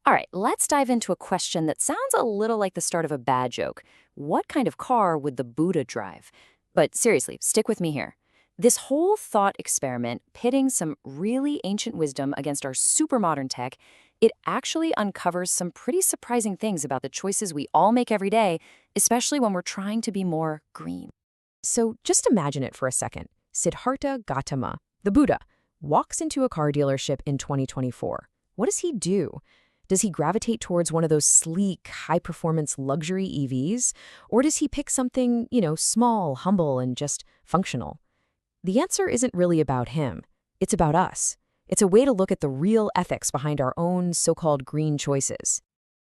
All right, let's dive into a question that sounds a little like the start of a bad joke. What kind of car would the Buddha drive? But seriously, stick with me here. This whole thought experiment, pitting some really ancient wisdom against our super modern tech, it actually uncovers some pretty surprising things about the choices we all make every day, especially when we're trying to be more green. So just imagine it for a second. Siddharta Gautama, the Buddha, walks into a car dealership in 2024. What does he do? Does he gravitate towards one of those sleek, high-performance luxury EVs? Or does he pick something, small, humble, and just functional? The answer isn't really about him. It's about us. It's a way to look at the real ethics behind our own so-called green choices.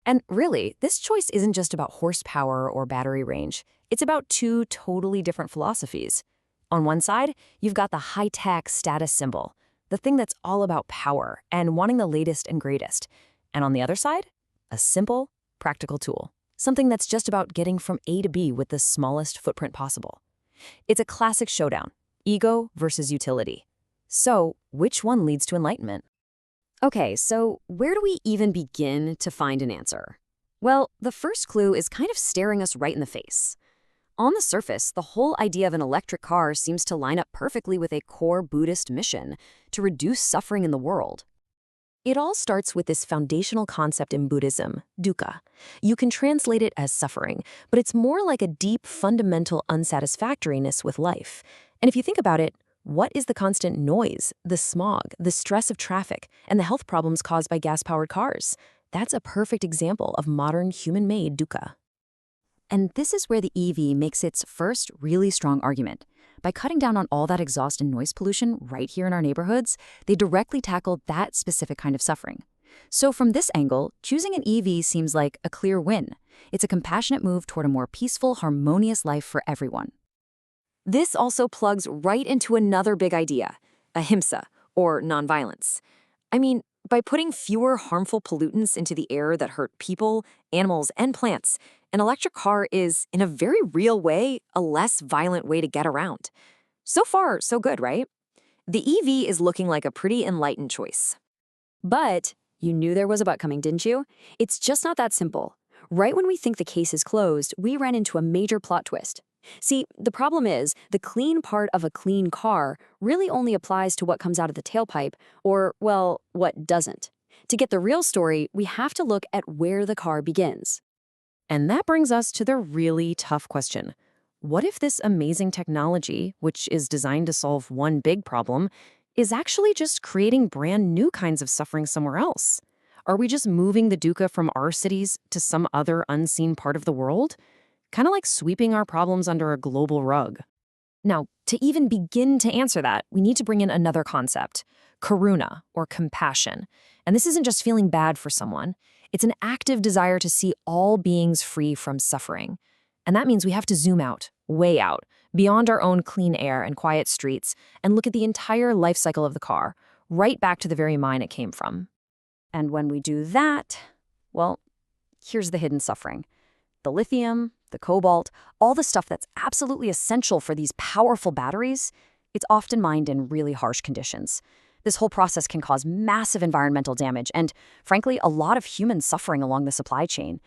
And really, this choice isn't just about horsepower or battery range. It's about two totally different philosophies. On one side, you've got the high-tech status symbol, the thing that's all about power and wanting the latest and greatest. And on the other side, a simple, practical tool, something that's just about getting from A to B with the smallest footprint possible. It's a classic showdown, ego versus utility. So, which one leads to enlightenment? Okay, so where do we even begin to find an answer? Well, the first clue is kind of staring us right in the face. On the surface, the whole idea of an electric car seems to line up perfectly with a core Buddhist mission to reduce suffering in the world. It all starts with this foundational concept in Buddhism, dukkha. You can translate it as suffering, but it's more like a deep, fundamental unsatisfactoriness with life. And if you think about it, what is the constant noise, the smog, the stress of traffic, and the health problems caused by gas-powered cars? That's a perfect example of modern human-made dukkha. And this is where the EV makes its first really strong argument. By cutting down on all that exhaust and noise pollution right here in our neighborhoods, they directly tackle that specific kind of suffering. So from this angle, choosing an EV seems like a clear win. It's a compassionate move toward a more peaceful, harmonious life for everyone. This also plugs right into another big idea, Ahimsa, or nonviolence. I mean, by putting fewer harmful pollutants into the air that hurt people, animals, and plants, an electric car is, in a very real way, a less violent way to get around. So far, so good, right? The EV is looking like a pretty enlightened choice. But you knew there was a but coming, didn't you? It's just not that simple. Right when we think the case is closed, we ran into a major plot twist. See, the problem is, the clean part of a clean car really only applies to what comes out of the tailpipe, or, well, what doesn't. To get the real story, we have to look at where the car begins. And that brings us to the really tough question. What if this amazing technology, which is designed to solve one big problem, is actually just creating brand new kinds of suffering somewhere else? Are we just moving the dukkha from our cities to some other unseen part of the world? Kind of like sweeping our problems under a global rug. Now, to even begin to answer that, we need to bring in another concept, Karuna, or compassion. And this isn't just feeling bad for someone. It's an active desire to see all beings free from suffering. And that means we have to zoom out, way out, beyond our own clean air and quiet streets, and look at the entire life cycle of the car, right back to the very mine it came from. And when we do that, well, here's the hidden suffering. The lithium, the cobalt, all the stuff that's absolutely essential for these powerful batteries, it's often mined in really harsh conditions. This whole process can cause massive environmental damage and, frankly, a lot of human suffering along the supply chain.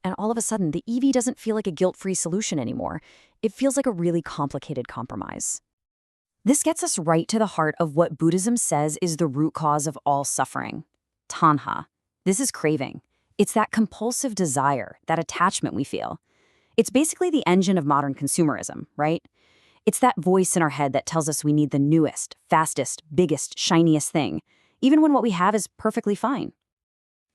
And all of a sudden, the EV doesn't feel like a guilt-free solution anymore. It feels like a really complicated compromise. This gets us right to the heart of what Buddhism says is the root cause of all suffering. Tanha. This is craving. It's that compulsive desire, that attachment we feel. It's basically the engine of modern consumerism, right? It's that voice in our head that tells us we need the newest, fastest, biggest, shiniest thing, even when what we have is perfectly fine.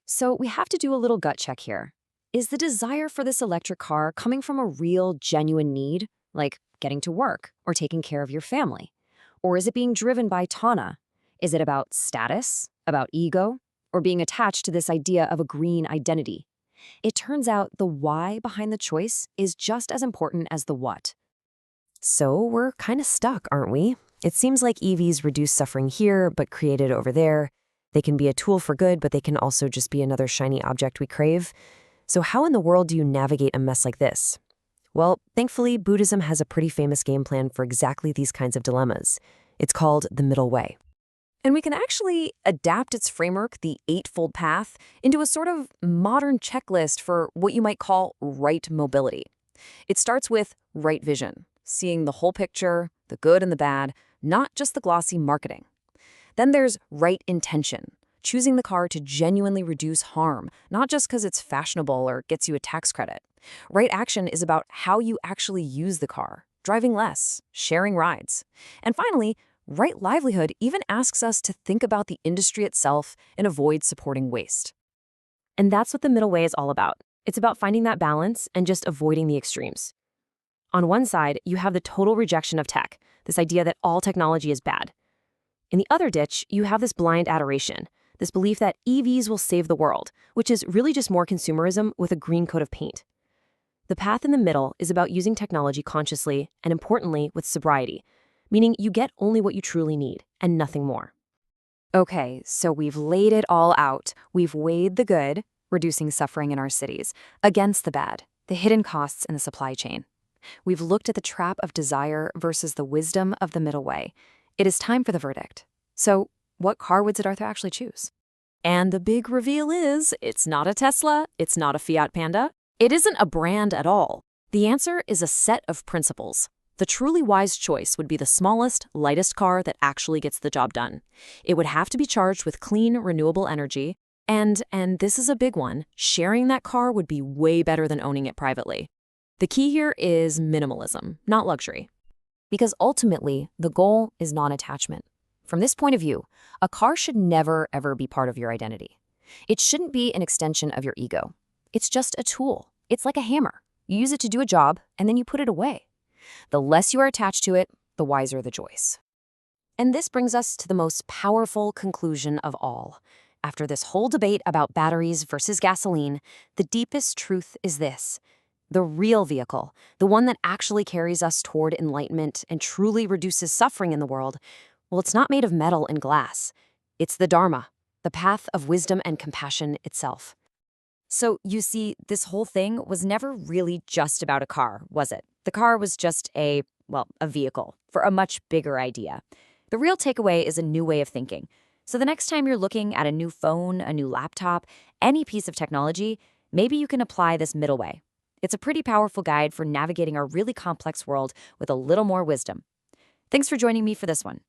So we have to do a little gut check here. Is the desire for this electric car coming from a real, genuine need, like getting to work or taking care of your family? Or is it being driven by Tanha? Is it about status, about ego, or being attached to this idea of a green identity? It turns out the why behind the choice is just as important as the what. So we're kind of stuck, aren't we? It seems like EVs reduce suffering here, but create it over there. They can be a tool for good, but they can also just be another shiny object we crave. So how in the world do you navigate a mess like this? Well, thankfully, Buddhism has a pretty famous game plan for exactly these kinds of dilemmas. It's called the middle way. And we can actually adapt its framework, the Eightfold Path, into a sort of modern checklist for what you might call right mobility. It starts with right vision, seeing the whole picture, the good and the bad, not just the glossy marketing. Then there's right intention, choosing the car to genuinely reduce harm, not just because it's fashionable or gets you a tax credit. Right action is about how you actually use the car, driving less, sharing rides. And finally, right livelihood even asks us to think about the industry itself and avoid supporting waste. And that's what the middle way is all about. It's about finding that balance and just avoiding the extremes. On one side, you have the total rejection of tech, this idea that all technology is bad. In the other ditch, you have this blind adoration, this belief that EVs will save the world, which is really just more consumerism with a green coat of paint. The path in the middle is about using technology consciously and, importantly, with sobriety, meaning you get only what you truly need and nothing more. Okay, so we've laid it all out. We've weighed the good, reducing suffering in our cities, against the bad, the hidden costs in the supply chain. We've looked at the trap of desire versus the wisdom of the middle way. It is time for the verdict. So, what car would Siddharta actually choose? And the big reveal is, it's not a Tesla, it's not a Fiat Panda, it isn't a brand at all. The answer is a set of principles. The truly wise choice would be the smallest, lightest car that actually gets the job done. It would have to be charged with clean, renewable energy, and this is a big one, sharing that car would be way better than owning it privately. The key here is minimalism, not luxury. Because ultimately, the goal is non-attachment. From this point of view, a car should never, ever be part of your identity. It shouldn't be an extension of your ego. It's just a tool. It's like a hammer. You use it to do a job, and then you put it away. The less you are attached to it, the wiser the choice. And this brings us to the most powerful conclusion of all. After this whole debate about batteries versus gasoline, the deepest truth is this. The real vehicle, the one that actually carries us toward enlightenment and truly reduces suffering in the world, well, it's not made of metal and glass. It's the Dharma, the path of wisdom and compassion itself. So, you see, this whole thing was never really just about a car, was it? The car was just a vehicle for a much bigger idea. The real takeaway is a new way of thinking. So the next time you're looking at a new phone, a new laptop, any piece of technology, maybe you can apply this middle way. It's a pretty powerful guide for navigating our really complex world with a little more wisdom. Thanks for joining me for this one.